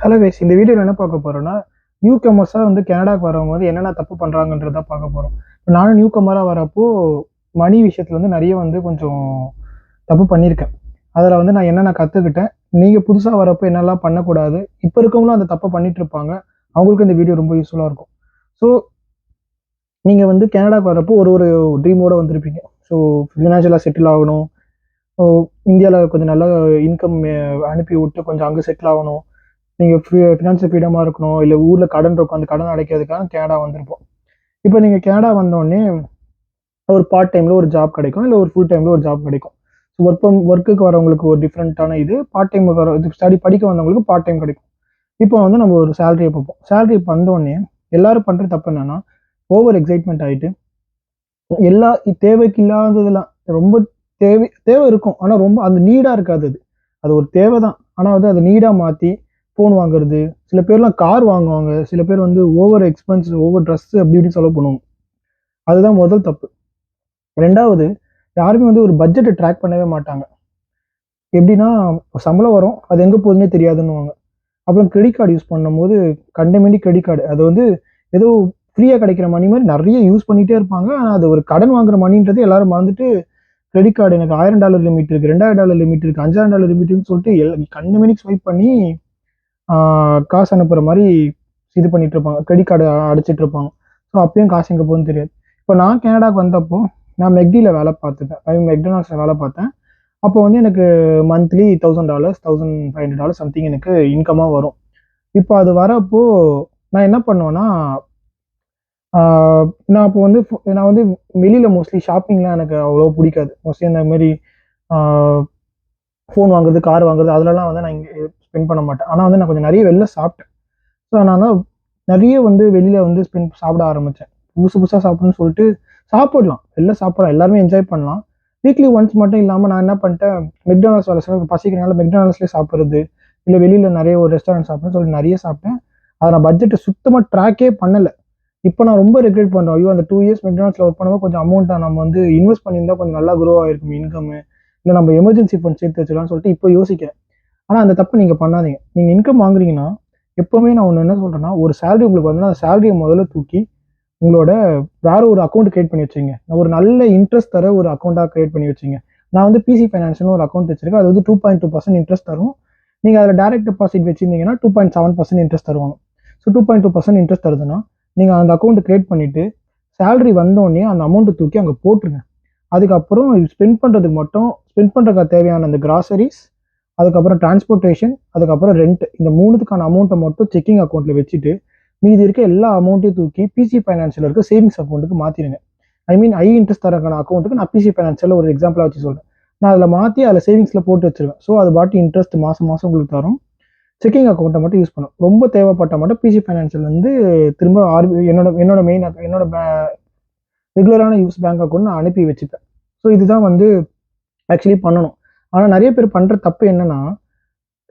Hello guys, இந்த வீடியோவில் என்ன பார்க்க போகிறோன்னா, நியூ கமர்ஸாக வந்து கனடாக்கு வரவங்க வந்து என்னென்ன தப்பு பண்ணுறாங்கன்றத பார்க்க போகிறோம். இப்போ நானும் நியூ கமராக வரப்போ மணி விஷயத்தில் வந்து நிறைய வந்து கொஞ்சம் தப்பு பண்ணியிருக்கேன். அதில் வந்து நான் என்னென்ன கற்றுக்கிட்டேன், நீங்கள் புதுசாக வரப்போ என்னெல்லாம் பண்ணக்கூடாது, இப்போ இருக்கவங்களும் அந்த தப்பை பண்ணிட்டு இருப்பாங்க, அவங்களுக்கு இந்த வீடியோ ரொம்ப யூஸ்ஃபுல்லாக இருக்கும். ஸோ நீங்கள் வந்து கனடாக்கு வரப்போ ஒரு ஒரு ட்ரீமோடு வந்திருப்பீங்க. ஸோ ஃபினான்ஷியலாக செட்டில் ஆகணும், ஸோ இந்தியாவில் கொஞ்சம் நல்ல இன்கம் அனுப்பி விட்டு கொஞ்சம் அங்கே செட்டில் ஆகணும், நீங்கள் ஃபினான்ஷியல் ஃப்ரீடமாக இருக்கணும், இல்லை ஊரில் கடன் இருக்கும், அந்த கடன் அடைக்கிறதுக்காக கனடா வந்திருப்போம். இப்போ நீங்கள் கனடா வந்தோடனே ஒரு பார்ட் டைமில் ஒரு ஜாப் கிடைக்கும், இல்லை ஒரு ஃபுல் டைமில் ஒரு ஜாப் கிடைக்கும். ஸோ ஒர்க்குக்கு வரவங்களுக்கு ஒரு டிஃப்ரெண்ட்டான இது, பார்ட் டைம் வர ஸ்டடி படிக்க வந்தவங்களுக்கு பார்ட் டைம் கிடைக்கும். இப்போ வந்து நம்ம ஒரு சேலரியை பார்ப்போம். சேலரி வந்தோடனே எல்லாரும் பண்ணுற தப்பு என்னன்னா, ஓவர் எக்ஸைட்மெண்ட் ஆகிட்டு எல்லா தேவைக்கு இல்லாததெல்லாம் ரொம்ப தேவை இருக்கும், ஆனால் ரொம்ப அந்த நீடாக இருக்காது. அது அது ஒரு தேவை தான், ஆனால் வந்து அதை நீடாக மாற்றி ஃபோன் வாங்குறது, சில பேர்லாம் கார் வாங்குவாங்க, சில பேர் வந்து ஓவர் எக்ஸ்பென்ஸ், ஓவர் ட்ரெஸ்ஸு அப்படி இப்படி செலவு பண்ணுவாங்க. அதுதான் முதல் தப்பு. ரெண்டாவது, யாருமே வந்து ஒரு பட்ஜெட்டை ட்ராக் பண்ணவே மாட்டாங்க. எப்படின்னா, சம்பளம் வரும், அது எங்கே போகுதுன்னே தெரியாதுன்னுவாங்க. அப்புறம் கிரெடிட் கார்டு யூஸ் பண்ணும்போது கண்டமேனி கிரெடிட் கார்டு, அது வந்து ஏதோ ஃப்ரீயாக கிடைக்கிற மணி மாதிரி நிறைய யூஸ் பண்ணிகிட்டே இருப்பாங்க. ஆனால் அது ஒரு கடன் வாங்குற மணின்றது எல்லாரும் மறந்துட்டு, கிரெடிட் கார்டு எனக்கு $1000 லிமிட் இருக்குது, $2000 லிமிட் இருக்குது, $5000 லிமிட்னு சொல்லிட்டு கண்டமேனி ஸ்வைப் பண்ணி காசு அனுப்புகிற மாதிரி இது பண்ணிட்டு இருப்பாங்க, கிரெடிட் கார்டு அடிச்சிட்டு இருப்பாங்க. ஸோ அப்பயும் காசு எங்கே போகுதுன்னு தெரியாது. இப்போ நான் கனடாக்கு வந்தப்போ நான் மெக்டியில் வேலை பார்த்துட்டேன், மெக்டொனால்ட்ஸில் வேலை பார்த்தேன். அப்போ வந்து எனக்கு மந்த்லி $1000 $1500 சம்திங் எனக்கு இன்கமாக வரும். இப்போ அது வரப்போ நான் என்ன பண்ணுவேன்னா, நான் அப்போ வந்து நான் வந்து வெளியில் மோஸ்ட்லி ஷாப்பிங்லாம் எனக்கு அவ்வளோ பிடிக்காது. மோஸ்ட்லி அந்த மாதிரி ஃபோன் வாங்குறது, கார் வாங்குறது, அதிலலாம் வந்து நான் இங்கே ஸ்பெண்ட் பண்ண மாட்டேன். ஆனால் வந்து நான் கொஞ்சம் நிறைய வெளில சாப்பிட்டேன். ஸோ நான் நிறைய வந்து வெளியில் வந்து சாப்பிட ஆரம்பித்தேன். புதுசு புதுசாக சாப்பிடணும்னு சொல்லிட்டு சாப்பிடலாம், வெளில சாப்பிடலாம், எல்லாருமே என்ஜாய் பண்ணலாம். வீக்லி ஒன்ஸ் மட்டும் இல்லாமல் நான் என்ன பண்ணிட்டேன், மெக்டொனால்ட்ஸ் வேலை செய்ய பசிக்கிறனால மெக்டொனால்ட்ஸ்லேயே சாப்பிட்றது, இல்லை வெளியில் நிறைய ஒரு ரெஸ்டாரண்ட் சாப்பிட்றேன்னு சொல்லி நிறைய சாப்பிட்டேன். அதை நான் பட்ஜெட்டை சுத்தமாக ட்ராக்கே பண்ணலை. இப்போ நான் ரொம்ப ரெக்ரெட் பண்ணுறேன். ஐயோ, அந்த 2 இயர்ஸ் மெக்டொனால்ட்ஸில் ஒர்க் பண்ணும்போது கொஞ்சம் அமௌண்ட்டை நம்ம வந்து இன்வெஸ்ட் பண்ணியிருந்தால் கொஞ்சம் நல்லா க்ரோ ஆகிருக்கும் இன்கம்மு, இல்லை நம்ம எமர்ஜென்சி ஃபண்ட் சேர்த்து வச்சுக்கலாம்னு சொல்லிட்டு இப்போ யோசிக்கிறேன். ஆனால் அந்த தப்பு நீங்கள் பண்ணாதீங்க. நீங்கள் இன்கம் வாங்குறீங்கன்னா எப்போவுமே நான் ஒன்று என்ன சொல்கிறேன்னா, ஒரு சேலரி உங்களுக்கு வந்து அந்த சேலரியை முதல்ல தூக்கி உங்களோட வேற ஒரு அக்கௌண்ட் கிரியேட் பண்ணி வச்சுங்க. ஒரு நல்ல இன்ட்ரெஸ்ட் தர ஒரு அக்கௌண்ட்டாக கிரியேட் பண்ணி வச்சுங்க. நான் வந்து பிசி ஃபைனான்ஸ்னு ஒரு அக்கௌண்ட் வச்சிருக்கேன். அது வந்து 2.2% இன்ட்ரெஸ்ட் தரும். நீங்கள் அதில் டைரக்ட் டெபாசிட் வச்சிருந்தீங்கன்னா 2.7% இன்ட்ரெஸ்ட் தருவாங்க. ஸோ 2.2% இன்ட்ரெஸ்ட் தருதுன்னா நீங்கள் அந்த அக்கௌண்ட் கிரியேட் பண்ணிவிட்டு சேலரி வந்தோடனே அந்த அமௌண்ட்டை தூக்கி அங்கே போட்டுருங்க. அதுக்கப்புறம் ஸ்பெண்ட் பண்ணுறதுக்கு மட்டும் ஸ்பெண்ட் பண்ணுறதுக்கு தேவையான அந்த கிராசரிஸ், அதுக்கப்புறம் டிரான்ஸ்போர்ட்டேஷன், அதுக்கப்புறம் ரெண்ட், இந்த 3த்துக்கான அமௌண்ட்டை மட்டும் செக்கிங் அக்கௌண்ட்டில் வச்சுட்டு மீதி இருக்க எல்லா அமௌண்ட்டையும் தூக்கி பிசி ஃபைனான்ஸில் இருக்க சேவிங்ஸ் அக்கௌண்ட்டுக்கு மாற்றிடுங்க. ஐ இன்ட்ரெஸ்ட் தரக்கான அக்கௌண்ட்டுக்கு நான் பிசி ஃபைனான்ஸில் ஒரு எக்ஸாம்பிளாக வச்சு சொல்கிறேன். நான் அதில் மாற்றி அதில் சேவிங்ஸில் போட்டு வச்சுருவேன். ஸோ அது பாட்டி இன்ட்ரெஸ்ட் மாதம் மாதம் உங்களுக்கு தரும். செக்கிங் அக்கௌண்ட்டை மட்டும் யூஸ் பண்ணும். ரொம்ப தேவைப்பட்ட மட்டும் பிசி ஃபைனான்ஸில் வந்து திரும்ப என்னோட மெயின் என்னோட ரெகுலரான யூஸ் பேங்க் அக்கௌண்ட் நான் அனுப்பி வச்சுப்பேன். ஸோ இதுதான் வந்து ஆக்சுவலி பண்ணணும். ஆனால் நிறைய பேர் பண்ணுற தப்பு என்னன்னா,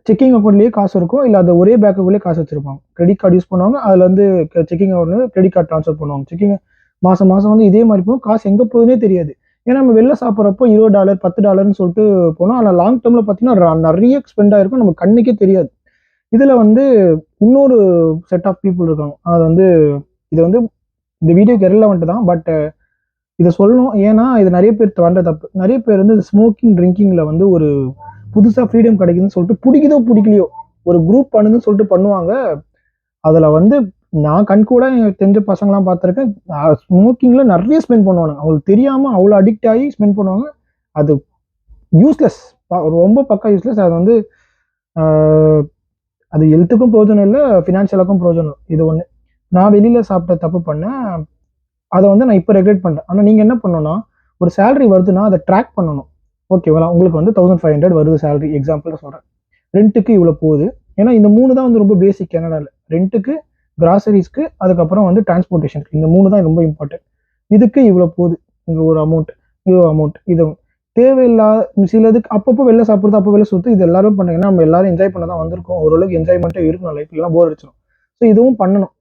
செக்கிங் அக்கௌண்ட்லேயே காசு இருக்கும், இல்லை அந்த ஒரே பேக்குள்ளே காசு வச்சிருப்பாங்க. கிரெடிட் கார்டு யூஸ் பண்ணுவாங்க, அதில் வந்து checking account credit card transfer பண்ணுவாங்க. மாதம் மாதம் வந்து இதே மாதிரி போகும், காசு எங்கே போகுதுன்னே தெரியாது. ஏன்னா நம்ம வெளில சாப்பிட்றப்போ $20 $10ன்னு சொல்லிட்டு போனோம், ஆனால் லாங் டேர்மில் பார்த்தீங்கன்னா நிறைய ஸ்பெண்ட் ஆகிருக்கும், நமக்கு கண்ணுக்கே தெரியாது. இதில் வந்து இன்னொரு செட் ஆஃப் பீப்புள் இருக்காங்க. அது வந்து இது வந்து இந்த வீடியோக்கு ரெலவெண்ட் தான், பட் இதை சொல்லணும். ஏன்னா இது நிறைய பேர் பண்ணுற தப்பு. நிறைய பேர் வந்து ஸ்மோக்கிங் ட்ரிங்கிங்கில் வந்து ஒரு புதுசாக ஃப்ரீடம் கிடைக்குதுன்னு சொல்லிட்டு பிடிக்குதோ பிடிக்கலையோ ஒரு குரூப் பண்ணுதுன்னு சொல்லிட்டு பண்ணுவாங்க. அதில் வந்து நான் கண்கூட எனக்கு தெரிஞ்ச பசங்களாம் பார்த்துருக்கேன், ஸ்மோக்கிங்கில் நிறைய ஸ்பெண்ட் பண்ணுவாங்க, அவங்களுக்கு தெரியாமல் அவ்வளோ அடிக்ட் ஆகி ஸ்பெண்ட் பண்ணுவாங்க. அது யூஸ்லெஸ், ரொம்ப பக்கா யூஸ்லெஸ். அது வந்து அது ஹெல்த்துக்கும் பிரயோஜனம் இல்லை, ஃபினான்ஷியலாக்கும் பிரயோஜனம். இது ஒன்று நான் வெளியில் சாப்பிட்ட தப்பு பண்ணேன், அதை வந்து நான் இப்போ ரெக்ரெட் பண்ணுறேன். ஆனால் நீங்கள் என்ன பண்ணணும்னா, ஒரு சேலரி வருதுன்னா அதை ட்ராக் பண்ணணும். ஓகேவா, உங்களுக்கு வந்து 1500 வருது சேலரி, எக்ஸாம்பிள் சொல்கிறேன். ரெண்ட்டுக்கு இவ்வளோ போகுது. ஏன்னா இந்த 3 தான் வந்து ரொம்ப பேசிக் கனடாவில். ரெண்ட்டுக்கு, கிராசரிஸ்க்கு, அதுக்கப்புறம் வந்து டிரான்ஸ்போர்ட்டேஷனுக்கு, இந்த 3 தான் ரொம்ப இம்பார்ட்டன்ட். இதுக்கு இவ்வளோ போகுது, இங்கே ஒரு அமௌண்ட், இவ்வளோ அமௌண்ட். இது தேவையில்லாத சிலதுக்கு அப்பப்போ வெளில சாப்பிட்றது, அப்போ வெளில சுற்று, இது எல்லாரும் பண்ணுறாங்க. ஏன்னா நம்ம எல்லாரும் என்ஜாய் பண்ண தான் வந்திருக்கோம், ஓரளவுக்கு என்ஜாய்மெண்ட்டே இருக்கணும் லைஃப், இல்லைனா போர் அடிச்சிடும். ஸோ இதுவும் பண்ணணும்,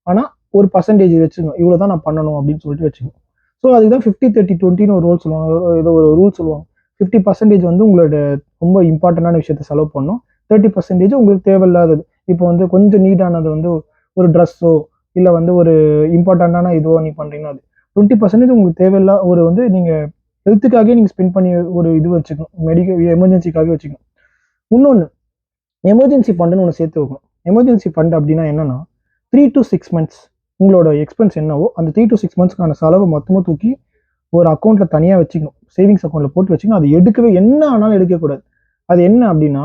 ஆனால் ஒரு பர்சன்டேஜ் வச்சுக்கணும், இவ்வளோ தான் நான் பண்ணணும் அப்படின்னு சொல்லிட்டு வச்சுக்கணும். ஸோ அதுதான் 50-30-20ன்னு ஒரு ரூல் சொல்லுவாங்க, ஏதோ ஒரு ரூல் சொல்லுவாங்க. 50% வந்து உங்களோட ரொம்ப இம்பார்ட்டண்டான விஷயத்த செலவு பண்ணணும், 30% உங்களுக்கு தேவையில்லாதது. இப்போ வந்து கொஞ்சம் நீடானது வந்து ஒரு ட்ரெஸ்ஸோ இல்லை வந்து ஒரு இம்பார்ட்டண்ட்டான இதுவோ நீ பண்ணுறீங்கன்னா அது 20% உங்களுக்கு தேவையில்லா ஒரு வந்து நீங்கள் ஹெல்த்துக்காகவே நீங்கள் ஸ்பெண்ட் பண்ணி ஒரு இது வச்சுக்கணும், மெடிக்கல் எமர்ஜென்சிக்காகவே வச்சுக்கணும். இன்னொன்று, எமர்ஜென்சி ஃபண்டுன்னு ஒன்று சேர்த்து வைக்கணும். எமர்ஜென்சி ஃபண்ட் அப்படின்னா என்னன்னா 3 to 6 months உங்களோட எக்ஸ்பென்ஸ் என்னவோ அந்த 3 to 6 monthsக்கான செலவு மொத்தமாக தூக்கி ஒரு அக்கௌண்ட்டில் தனியாக வச்சுக்கணும், சேவிங்ஸ் அக்கௌண்ட்டில் போட்டு வச்சுக்கணும். அது எடுக்கவே என்ன ஆனாலும் எடுக்கக்கூடாது. அது என்ன அப்படின்னா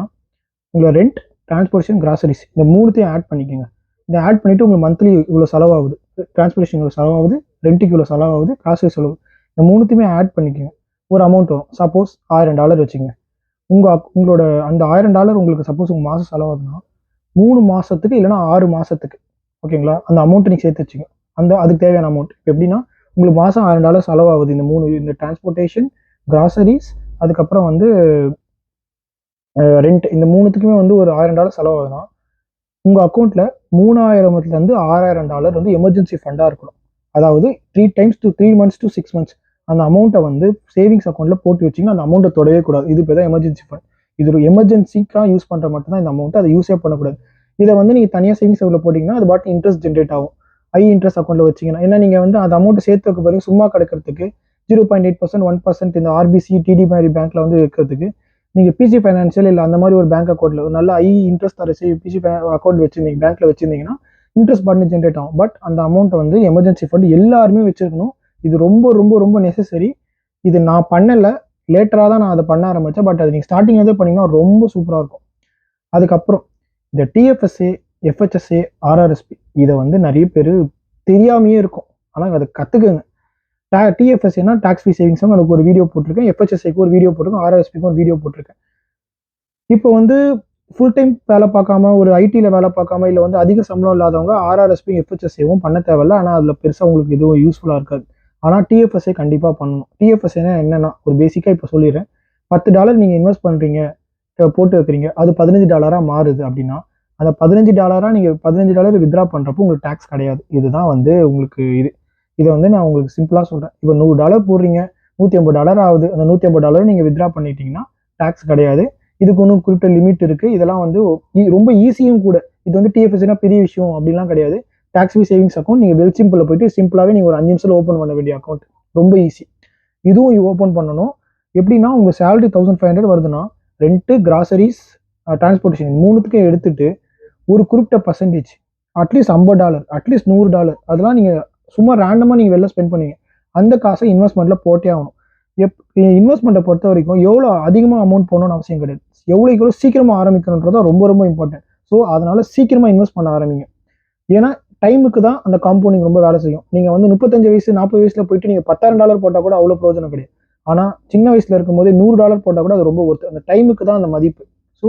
உங்களை ரெண்ட், டிரான்ஸ்போர்ட்டேஷன், கிராசரிஸ் இந்த மூணுத்தையும் ஆட் பண்ணிக்கோங்க. இதை ஆட் பண்ணிவிட்டு உங்களுக்கு மந்த்லி இவ்வளோ செலவாகுது, டிரான்ஸ்போர்ட்டேஷன் இவ்வளோ செலவாகுது, ரெண்ட்டுக்கு இவ்வளோ செலவாகுது, கிராசரி செலவு, இந்த மூணுத்தையுமே ஆட் பண்ணிக்கோங்க. ஒரு அமௌண்ட் வரும். சப்போஸ் $1000 வச்சுங்க. உங்களோட அந்த $1000 உங்களுக்கு சப்போஸ் உங்கள் மாதம் செலவாகுதுன்னா 3 மாதத்துக்கு இல்லைனா 6 மாதத்துக்கு ஓகேங்களா, அந்த அமௌண்ட்டை நீங்கள் சேர்த்து வச்சுங்க. அதுக்கு தேவையான அமௌண்ட் இப்போ எப்படின்னா உங்களுக்கு மாதம் $1000 செலவாகுது இந்த டிரான்ஸ்போர்ட்டேஷன், கிராசரிஸ், அதுக்கப்புறம் வந்து ரெண்ட், இந்த மூணுத்துக்குமே வந்து ஒரு $1000 செலவாகுதுன்னா உங்கள் அக்கௌண்ட்டில் $3000லேருந்து $6000 வந்து எமர்ஜென்சி ஃபண்டாக இருக்கணும். அதாவது 3 months to 6 months அந்த அமௌண்ட்டை வந்து சேவிங்ஸ் அக்கௌண்ட்டில் போட்டு வச்சிங்கன்னா அந்த அமௌண்ட்டை தொடவே கூடாது. இது பேர் தான் எமர்ஜென்சி ஃபண்ட். இது ஒரு எமர்ஜென்சிக்காக யூஸ் பண்ணுற மட்டும் தான் இந்த அமௌண்ட்டு, அதை யூஸே பண்ணக்கூடாது. இதை வந்து நீங்கள் தனியாக சேவிங்ஸ் அக்கௌண்ட்டில் போட்டிங்கன்னா அது பாட்டு இன்ட்ரெஸ்ட் ஜென்ரேட் ஆகும். ஹை இன்ட்ரெஸ்ட் அக்கௌண்ட்டில் வச்சிங்கன்னா ஏன்னா நீங்கள் வந்து அந்த அமௌண்ட்டை சேர்த்து வைக்க பிறகு சும்மா கிடக்கிறதுக்கு 0.8%, 1% இந்த ஆர்பிசி, டிடி மாதிரி பேங்க்கில் வந்து இருக்கிறதுக்கு நீங்கள் பிசி ஃபைனான்ஷியல் இல்லை அந்த மாதிரி ஒரு பேங்க் அக்கௌண்ட்டில் ஒரு நல்ல ஹை இன்ட்ரெஸ்ட் தர பிசி அக்கௌண்ட் வச்சுருந்தீங்க, பேங்க்கில் வச்சுருந்தீங்கன்னா இன்ட்ரெஸ்ட் பாட்டு ஜென்ரேட் ஆகும். பட் அந்த அமௌண்ட்டை வந்து எமர்ஜென்சி ஃபண்ட் எல்லாருமே வச்சுருக்கணும். இது ரொம்ப ரொம்ப ரொம்ப நெசசரி. இது நான் பண்ணலை, லேட்டராக தான் நான் அதை பண்ண ஆரம்பித்தேன். பட் அது நீங்கள் ஸ்டார்டிங்லேருந்தே பண்ணிங்கன்னா ரொம்ப சூப்பராக இருக்கும். அதுக்கப்புறம் இந்த டிஎஃப்எஸ்ஏ, எஃப்ஹெச்எஸ்ஏ, ஆர்ஆர்எஸ்பி இதை வந்து நிறைய பேர் தெரியாமையே இருக்கும். ஆனால் அதை கற்றுக்குங்க. டிஎஃப்எஸ்ஏனா டாக்ஸ் ஃப்ரீ சேவிங்ஸ் எனக்கு ஒரு வீடியோ போட்டிருக்கேன், எஃப்ஹெச்எஸ்ஏக்கு ஒரு வீடியோ போட்டிருக்கேன், ஆர்ஆர்எஸ்பிக்கு ஒரு வீடியோ போட்டிருக்கேன். இப்போ வந்து ஃபுல் டைம் வேலை பார்க்காம ஒரு ஐடியில் வேலை பார்க்காம இல்லை வந்து அதிக சம்பளம் இல்லாதவங்க ஆர்ஆர்எஸ்பி, எஃப்ஹெச்எஸ்ஏவும் பண்ண தேவையில்ல. ஆனால் அதில் பெருசாக உங்களுக்கு எதுவும் யூஸ்ஃபுல்லாக இருக்காது. ஆனால் டிஎஃப்எஸ்ஏ கண்டிப்பாக பண்ணணும். டிஎஃப்எஸ்ஏனா என்னன்னா ஒரு பேசிக்காக இப்போ சொல்லிடுறேன். $10 நீங்கள் இன்வெஸ்ட் பண்ணுறீங்க, போட்டு வைக்கிறீங்க, அது $15 மாறுது அப்படின்னா அந்த $15 நீங்கள் $15 வித்ரா பண்ணுறப்போ உங்களுக்கு டேக்ஸ் கிடையாது. இதுதான் வந்து உங்களுக்கு இதை வந்து நான் உங்களுக்கு சிம்பிளாக சொல்கிறேன். இப்போ $100 போடுறீங்க, $150 ஆகுது. அந்த $150 நீங்கள் வித்ரா பண்ணிட்டீங்கன்னா டேக்ஸ் கிடையாது. இதுக்கு ஒன்றும் குறிப்பிட்ட லிமிட் இருக்குது. இதெல்லாம் வந்து ரொம்ப ஈஸியும் கூட. இது வந்து டிஎஃப்எஸ்னா பெரிய விஷயம் அப்படின்லாம் கிடையாது. டாக்ஸ் ஃப்ரீ சேவிங்ஸ் அக்கௌண்ட் நீங்கள் வெல் சிம்பிளில் போயிட்டு சிம்பிளாகவே நீங்கள் ஒரு 5 நிமிஷத்தில் ஓப்பன் பண்ண வேண்டிய அக்கௌண்ட். ரொம்ப ஈஸி. இதுவும் ஓப்பன் பண்ணணும். எப்படின்னா உங்கள் சேலரி 1500 வருதுன்னா ரெண்ட்டு, கிராசரிஸ், டிரான்ஸ்போர்ட்டேஷன் மூணுத்துக்கும் எடுத்துட்டு ஒரு குறிப்பிட்ட பர்சன்டேஜ் அட்லீஸ்ட் $50, அட்லீஸ்ட் $100 அதெல்லாம் நீங்கள் சும்மா ரேண்டமாக நீங்கள் வெளில ஸ்பெண்ட் பண்ணுவீங்க. அந்த காசை இன்வெஸ்ட்மெண்ட்டில் போட்டே ஆகணும். இன்வெஸ்ட்மெண்ட்டை பொறுத்த வரைக்கும் எவ்வளோ அதிகமாக அமௌண்ட் போகணும்னு அவசியம் கிடையாது. எவ்வளோ சீக்கிரமாக ஆரம்பிக்கணுன்றதா ரொம்ப ரொம்ப இம்பார்ட்டன்ட். ஸோ அதனால் சீக்கிரமாக இன்வெஸ்ட் பண்ண ஆரம்பிங்க. ஏன்னா டைமுக்கு தான் அந்த காம்பவுண்டிங் ரொம்ப வேலை செய்யும். நீங்கள் வந்து 35 வயசு 40 வயசில் போயிட்டு நீங்கள் $10,000 போட்டால் கூட அவ்வளோ பிரயோஜனம் கிடையாது. ஆனால் சின்ன வயசில் இருக்கும்போதே $100 போட்டால் கூட அது ரொம்ப ஒர்த்து. அந்த டைமுக்கு தான் அந்த மதிப்பு. ஸோ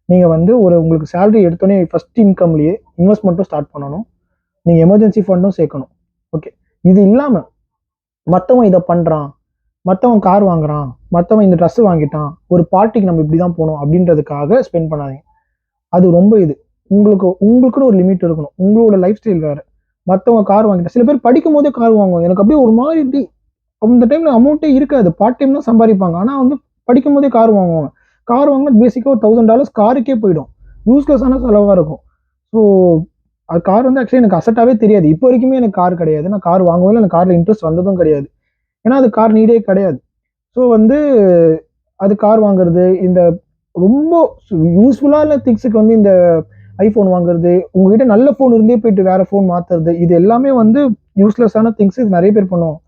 நீங்கள் வந்து உங்களுக்கு சேலரி எடுத்தோடனே ஃபஸ்ட் இன்கம்லேயே இன்வெஸ்ட்மெண்ட்டும் ஸ்டார்ட் பண்ணணும். நீங்கள் எமர்ஜென்சி ஃபண்டும் சேர்க்கணும். ஓகே, இது இல்லாமல் மற்றவன் இதை பண்ணுறான், மற்றவன் கார் வாங்குறான், மற்றவன் இந்த ட்ரெஸ் வாங்கிட்டான், ஒரு பார்ட்டிக்கு நம்ம இப்படி தான் போகணும் அப்படின்றதுக்காக ஸ்பெண்ட் பண்ணாதீங்க. அது ரொம்ப உங்களுக்குன்னு ஒரு லிமிட் இருக்கணும். உங்களோட லைஃப் ஸ்டைல் வேறு. மற்றவங்க கார் வாங்கிட்டா சில பேர் படிக்கும் போதே கார் வாங்குவாங்க. எனக்கு அப்படியே ஒரு மாதிரி இப்படி அந்த டைமில் அமௌண்ட்டே இருக்காது. பார்ட் டைம் தான் சம்பாதிப்பாங்க. ஆனால் வந்து படிக்கும் போதே கார் வாங்குவாங்க. கார் வாங்கினா பேசிக்காக ஒரு $1000 காருக்கே போயிடும். யூஸ்லெஸ்ஸான செலவாக இருக்கும். ஸோ அது கார் வந்து ஆக்சுவலி எனக்கு அசட்டாகவே தெரியாது. இப்போ வரைக்குமே எனக்கு கார் கிடையாது. நான் கார் வாங்கும்போது எனக்கு காரில் இன்ட்ரெஸ்ட் வந்ததும் கிடையாது. ஏன்னா அது கார் நீடே கிடையாது. ஸோ வந்து அது கார் வாங்குறது, இந்த ரொம்ப யூஸ்ஃபுல்லான திங்ஸுக்கு வந்து இந்த ஐஃபோன் வாங்குறது, உங்ககிட்ட நல்ல ஃபோன் இருந்தே போயிட்டு வேற ஃபோன் மாற்றுறது, இது எல்லாமே வந்து யூஸ்லெஸ்ஸான திங்ஸ். இது நிறைய பேர் பண்ணுவோம்.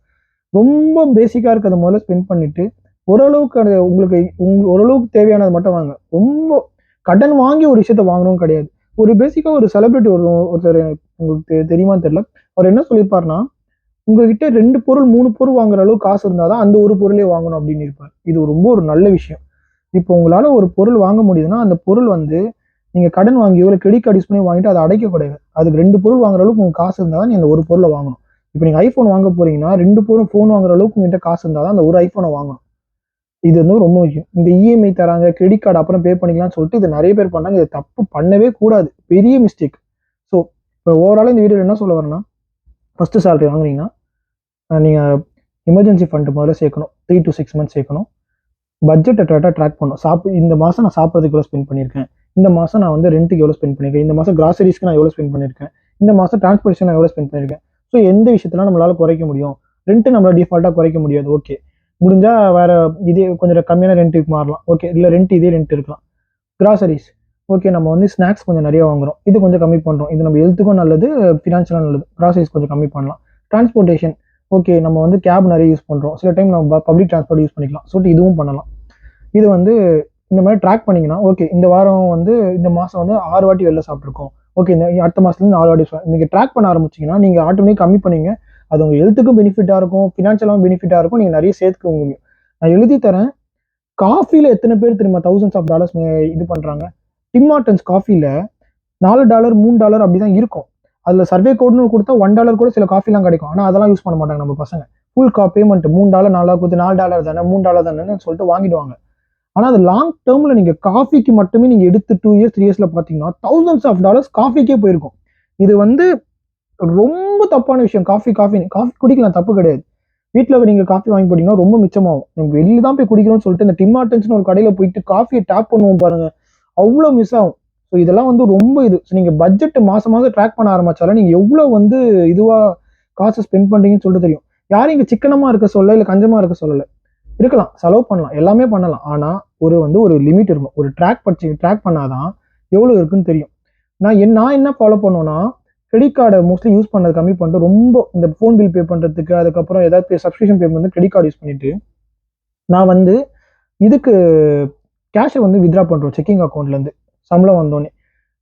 ரொம்ப பேசிக்காக இருக்கிறத முதல்ல ஸ்பெண்ட் பண்ணிட்டு ஓரளவுக்கு அது உங்களுக்கு ஓரளவுக்கு தேவையானது மட்டும் வாங்க. ரொம்ப கடன் வாங்கி ஒரு விஷயத்த வாங்கணும் கிடையாது. ஒரு பேசிக்காக ஒரு செலிபிரிட்டி ஒருத்தர் உங்களுக்கு தெரியுமான்னு தெரியல. அவர் என்ன சொல்லியிருப்பாருன்னா உங்ககிட்ட 2 பொருள் 3 பொருள் வாங்குற அளவுக்கு காசு இருந்தாதான் அந்த ஒரு பொருளே வாங்கணும் அப்படின்னு இருப்பார். இது ரொம்ப ஒரு நல்ல விஷயம். இப்போ உங்களால ஒரு பொருள் வாங்க முடியுதுன்னா அந்த பொருள் வந்து நீங்க கடன் வாங்கியோ இல்லை கிரெடிட் கார்டு யூஸ் பண்ணி வாங்கிட்டு அதை அடைக்கக்கூடாது. அதுக்கு 2 பொருள் வாங்குற அளவுக்கு உங்க காசு இருந்தால் தான் நீ அந்த ஒரு பொருளை வாங்கணும். இப்போ நீங்க ஐஃபோன் வாங்க போறீங்கன்னா 2 பொருள் ஃபோன் வாங்குற அளவுக்கு உங்ககிட்ட காசு இருந்தால் தான் அந்த ஒரு ஐஃபோனை வாங்கணும். இது வந்து ரொம்ப முக்கியம். இந்த இஎம்ஐ தராங்க, கிரெடிட் கார்டு அப்புறம் பே பண்ணிக்கலாம்னு சொல்லிட்டு இது நிறைய பேர் பண்ணாங்க. இது தப்பு, பண்ணவே கூடாது, பெரிய மிஸ்டேக். ஸோ இப்போ ஓவரால் இந்த வீடியோவில் என்ன சொல்ல வரேன்னா, ஃபர்ஸ்ட் சேலரி வாங்குறீங்கன்னா நீங்கள் எமர்ஜென்சி ஃபண்ட் முதல்ல சேர்க்கணும். 3 to 6 months சேர்க்கணும். பட்ஜெட்டை கரெக்டாக ட்ராக் பண்ணணும். இந்த மாதம் நான் சாப்பிட்றதுக்குள்ள ஸ்பெண்ட் பண்ணியிருக்கேன், இந்த மாதம் நான் வந்து ரெண்ட்டுக்கு எவ்வளோ ஸ்பெண்ட் பண்ணியிருக்கேன், இந்த மாதம் கிராசரிஸ்க்கு நான் எவ்வளோ ஸ்பெண்ட் பண்ணியிருக்கேன், இந்த மாதம் டிரான்ஸ்போர்ட்டேஷன் நான் எவ்வளோ ஸ்பெண்ட் பண்ணியிருக்கேன். ஸோ எந்த விஷயத்தெல்லாம் நம்மளால் குறைக்க முடியும், ரெண்ட்டு நம்மளால் டிஃபால்ட்டாக குறைக்க முடியாது, ஓகே. முடிஞ்சால் வேறு இதே கொஞ்சம் கம்மியான ரெண்ட்டுக்கு மாறலாம், ஓகே. இல்லை ரெண்ட் இதே ரெண்ட் இருக்கலாம். கிராசரிஸ், ஓகே, நம்ம வந்து ஸ்நாக்ஸ் கொஞ்சம் நிறைய வாங்குறோம், இது கொஞ்சம் கம்மி பண்ணுறோம், இது நம்ம ஹெல்த்துக்கும் நல்லது, ஃபினான்ஷியலாக நல்லது, கிராசரிஸ் கொஞ்சம் கம்மி பண்ணலாம். டிரான்ஸ்போர்ட்டேஷன், ஓகே, நம்ம வந்து கேப் நிறைய யூஸ் பண்ணுறோம், சில டைம் நம்ம பப்ளிக் டிரான்ஸ்போர்ட் யூஸ் பண்ணிக்கலாம், சொல்லிட்டு இதுவும் பண்ணலாம். இது வந்து இந்த மாதிரி ட்ராக் பண்ணிங்கன்னா, ஓகே, இந்த வாரம் வந்து இந்த மாதம் வந்து 6 வாட்டி வெளில சாப்பிட்ருக்கோம், ஓகே, இந்த அடுத்த மாதத்துலேருந்து 4 வாட்டி நீங்கள் ட்ராக் பண்ண ஆரம்பிச்சிங்கன்னா நீங்கள் ஆட்டோமேட்டிக் கம்மி பண்ணிங்க. அது உங்கள் ஹெல்த்துக்கும் பெனிஃபிட்டாக இருக்கும், ஃபினான்ஷியலாகவும் பெனிஃபிட்டாக இருக்கும், நீங்கள் நிறைய சேர்த்துக்க முடியும். நான் எழுதி தரேன். காஃபியில் எத்தனை பேர் தெரியுமா தௌசண்ட்ஸ் ஆஃப் டாலர்ஸ் இது பண்ணுறாங்க? டிம் ஹார்ட்டன்ஸ் காஃபியில் $4 $3 அப்படி தான் இருக்கும். அதில் சர்வே கோட்னு கொடுத்தா $1 கூட சில காஃபிலாம் கிடைக்கும். ஆனால் அதெல்லாம் யூஸ் பண்ண மாட்டாங்க நம்ம பசங்க. ஃபுல் பேமெண்ட் $3 $4 கொடுத்து $4 தானே $3 தானேன்னு சொல்லிட்டு வாங்கிடுவாங்க. ஆனால் அது லாங் டேர்மில் நீங்கள் காஃபிக்கு மட்டுமே நீங்கள் எடுத்து 2 இயர்ஸ் 3 இயர்ஸில் பார்த்தீங்கன்னா தௌசண்ட்ஸ் ஆஃப் டாலர்ஸ் காஃபிக்கே போயிருக்கும். இது வந்து ரொம்ப தப்பான விஷயம். காஃபி குடிக்கலாம், தப்பு கிடையாது. வீட்டில் நீங்கள் காஃபி வாங்கி போட்டிங்கன்னா ரொம்ப மிச்சமாகும். நம்ம வெளியில் தான் போய் குடிக்கிறோம்னு சொல்லிட்டு இந்த டிம் ஹார்ட்டன்ஸ்னு ஒரு கடையில் போயிட்டு காஃபியை டேப் பண்ணுவோம் பாருங்க, அவ்வளோ மிஸ் ஆகும். ஸோ இதெல்லாம் வந்து ரொம்ப இது. ஸோ நீங்கள் பட்ஜெட் மாதம் ட்ராக் பண்ண ஆரம்பிச்சாலும் நீங்கள் எவ்வளோ வந்து இதுவாக காசை ஸ்பெண்ட் பண்ணுறீங்கன்னு சொல்லிட்டு தெரியும். யாரும் இங்கே சிக்கனமாக இருக்க சொல்ல, இல்லை கஞ்சமாக இருக்க சொல்லலை. இருக்கலாம், செலவு பண்ணலாம், எல்லாமே பண்ணலாம். ஆனால் ஒரு லிமிட் இருக்கும். ஒரு ட்ராக் பண்ணாதான் எவ்வளோ இருக்குன்னு தெரியும். நான் என்ன ஃபாலோ பண்ணுவேன்னா, கிரெடிட் கார்டை மோஸ்ட்லி யூஸ் பண்ணது கம்மி பண்ணிட்டு, ரொம்ப இந்த ஃபோன் பில் பே பண்ணுறதுக்கு, அதுக்கப்புறம் ஏதாவது சப்ஸ்கிரிப்ஷன் பே வந்து கிரெடிட் கார்டு யூஸ் பண்ணிட்டு, நான் வந்து இதுக்கு கேஷை வந்து வித்ரா பண்ணுறோம் செக்கிங் அக்கௌண்ட்லேருந்து. சம்பளம் வந்தோடனே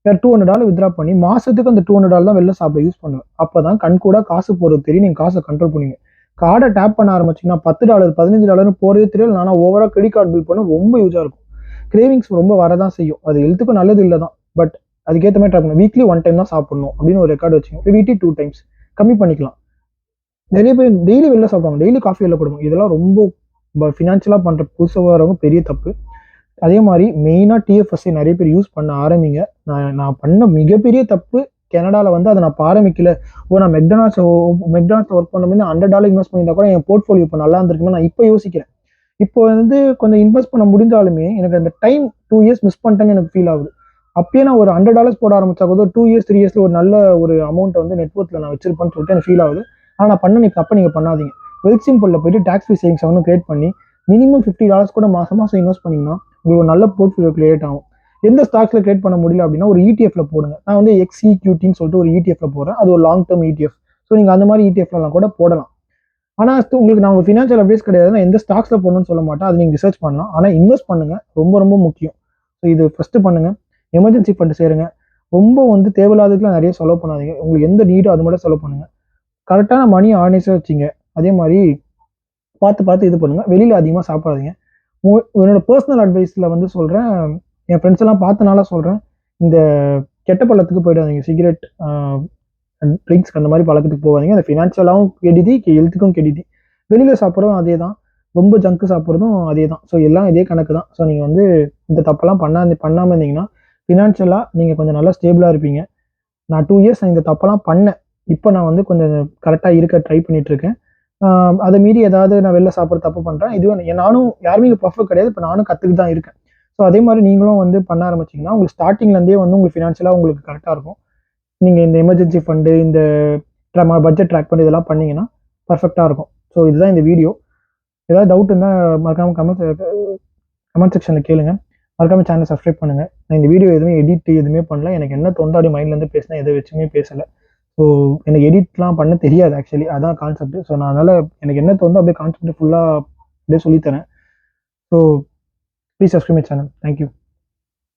$200 வித்ரா பண்ணி மாதத்துக்கு அந்த $200 தான் வெளில சாப்பிட யூஸ் பண்ணுவேன். அப்போ தான் கண் கூட காசு போகிறது தெரியும், நீங்கள் காசை கண்ட்ரோல் பண்ணுவீங்க. கார்டை டேப் பண்ண ஆரம்பிச்சிங்கன்னா $10 $15 போகிறதே தெரியல. ஆனால் ஓவராக கிரெடிட் கார்டு பில் பண்ண ரொம்ப யூஸாக இருக்கும். கிரேவிங்ஸ் ரொம்ப வரதான் செய்யும். அது ஹெல்த்துக்கும் நல்லது இல்லை தான். பட் அதுக்கேற்ற மாதிரி ட்ராக் பண்ணணும். வீக்லி 1 டைம் தான் சாப்பிடணும் அப்படின்னு ஒரு ரெக்கார்டு வச்சுக்கோங்க. வீக்லி 2 டைம்ஸ் கம்மி பண்ணிக்கலாம். நிறைய பேர் டெய்லி வெளில சாப்பிடுவாங்க, டெய்லி காஃபி வெளில கொடுங்க. இதெல்லாம் ரொம்ப ஃபினான்ஷியலாக பண்ணுற புதுசாக வரவங்க பெரிய தப்பு. அதே மாதிரி மெயினாக டிஎஃப்எஸ்ஐ நிறைய பேர் யூஸ் பண்ண ஆரம்பிங்க. நான் பண்ண மிகப்பெரிய தப்பு, கனடாவில் வந்து அதை நான் ஆரம்பிக்கல. நான் மெக்டானல்ட்ஸ் ஒர்க் பண்ணும்போது $100 இன்வெஸ்ட் பண்ணியிருந்தா கூட என் போர்ட்ஃபோலியோ இப்போ நல்லா இருந்திருக்குமே நான் இப்போ யோசிக்கிறேன். இப்போ வந்து கொஞ்சம் இன்வெஸ்ட் பண்ண முடிஞ்சாலுமே எனக்கு அந்த டைம் 2 இயர்ஸ் மிஸ் பண்ணிட்டேன்னு எனக்கு ஃபீல் ஆகுது. அப்பயே நான் ஒரு $100 போட ஆரம்பிச்சா கூட 2 இயர்ஸ் 3 இயர்ஸ்ல ஒரு நல்ல ஒரு அமௌண்ட்டை வந்து நெட்வொர்க்கில் நான் வச்சிருப்பேன்னு சொல்லிட்டு எனக்கு ஃபீல் ஆகுது. ஆனால் நான் பண்ண தப்பை நீங்கள் பண்ணாதீங்க. வெல்த் சிம்பிளில் போயிட்டு டாக்ஸ் ஃப்ரீ சேவிங்ஸ் ஒன்று கிரியேட் பண்ணி மினிமம் $50 கூட மாதம் இன்வெஸ்ட் பண்ணிங்கன்னா உங்களுக்கு ஒரு நல்ல போர்ட்ஃபோலியோ கிரியேட் ஆகும். எந்த ஸ்டாக்ஸில் கிரியேட் பண்ண முடியல அப்படின்னா ஒரு இடிஎஃப்ல போடுங்க. நான் வந்து XEQTன்னு சொல்லிட்டு ஒரு இடிஎஃப்ல போடுறேன். அது ஒரு லாங் டேர்ம் இடிஎஃப். ஸோ நீங்கள் அந்த மாதிரி இடிஎஃப்லாம் கூட போடலாம். ஆனால் உங்களுக்கு நான் ஃபினான்ஷியல் அட்வைஸ் கிடையாது, நான் எந்த ஸ்டாக்ஸில் போடணும்னு சொல்ல மாட்டேன், அது நீங்கள் ரிசர்ச் பண்ணலாம். ஆனால் இன்வெஸ்ட் பண்ணுங்க, ரொம்ப ரொம்ப முக்கியம். ஸோ இது ஃபஸ்ட்டு பண்ணுங்க. எமர்ஜென்சி ஃபண்ட் சேருங்க. ரொம்ப வந்து தேவையில்லாததுக்குலாம் நிறைய செலவு பண்ணாதீங்க. உங்களுக்கு எந்த நீடோ அது மட்டும் செலவு பண்ணுங்க. கரெக்டான மணி ஆர்கனைஸாக வச்சிங்க. அதே மாதிரி பார்த்து இது பண்ணுங்க. வெளியில் அதிகமாக சாப்பிடாதீங்க. என்னோட பர்சனல் அட்வைஸில் வந்து சொல்கிறேன், என் ஃப்ரெண்ட்ஸ் எல்லாம் பார்த்தனால சொல்கிறேன், இந்த கெட்ட பழத்துக்கு போயிடாதீங்க. சிகரெட், ட்ரிங்க்ஸ் அந்த மாதிரி பழக்கத்துக்கு போகாதீங்க. அந்த ஃபினான்ஷியலாகவும் கெடுதி, ஹெல்த்துக்கும் கெடுதி. வெளியில் சாப்பிட்றதும் அதே தான், ரொம்ப ஜங்கு சாப்பிட்றதும் அதே தான். ஸோ எல்லாம் இதே கணக்கு தான். ஸோ நீங்கள் வந்து இந்த தப்பெல்லாம் பண்ணாமல் இருந்தீங்கன்னா ஃபினான்ஷியலாக நீங்கள் கொஞ்சம் நல்லா ஸ்டேபிளாக இருப்பீங்க. நான் 2 இயர்ஸ் இந்த தப்பெல்லாம் பண்ணேன். இப்போ நான் வந்து கொஞ்சம் கரெக்டாக இருக்க ட்ரை பண்ணிகிட்ருக்கேன். அதை மீறி ஏதாவது நான் வெளில சாப்பிட்ற தப்பு பண்ணுறேன். இதுவும் நானும் யாருமே இங்கே பர்ஃபெக்ட் கிடையாது. இப்போ நானும் கற்றுக்கிட்டு தான் இருக்கேன். ஸோ அதே மாதிரி நீங்களும் வந்து பண்ண ஆரம்பிச்சிங்கன்னா உங்களுக்கு ஸ்டார்டிங்லேருந்தே வந்து உங்களுக்கு ஃபினான்ஷியலாக உங்களுக்கு கரெக்டாக இருக்கும். நீங்கள் இந்த எமர்ஜென்சி ஃபண்டு, இந்த பட்ஜெட் ட்ராக் பண்ணி இதெல்லாம் பண்ணிங்கன்னா பர்ஃபெக்டாக இருக்கும். ஸோ இதுதான் இந்த வீடியோ. ஏதாவது டவுட் இருந்தால் மறக்காமல் கமெண்ட் செக்ஷனில் கேளுங்க. மறக்காமல் சேனலை சப்ஸ்கிரைப் பண்ணுங்கள். நான் இந்த வீடியோ எதுவுமே எதுவுமே பண்ணல. எனக்கு என்ன தோந்தாடி மைண்ட்லேருந்து பேசினேன், எதை வச்சுமே பேசலை. ஸோ எனக்கு எடிட்லாம் பண்ண தெரியாது ஆக்சுவலி, அதான் கான்செப்ட். ஸோ நான் அதனால் எனக்கு என்ன தோணுதோ அப்படியே கான்செப்ட் ஃபுல்லாக அப்படியே சொல்லித்தரேன். So please subscribe my channel. Thank you.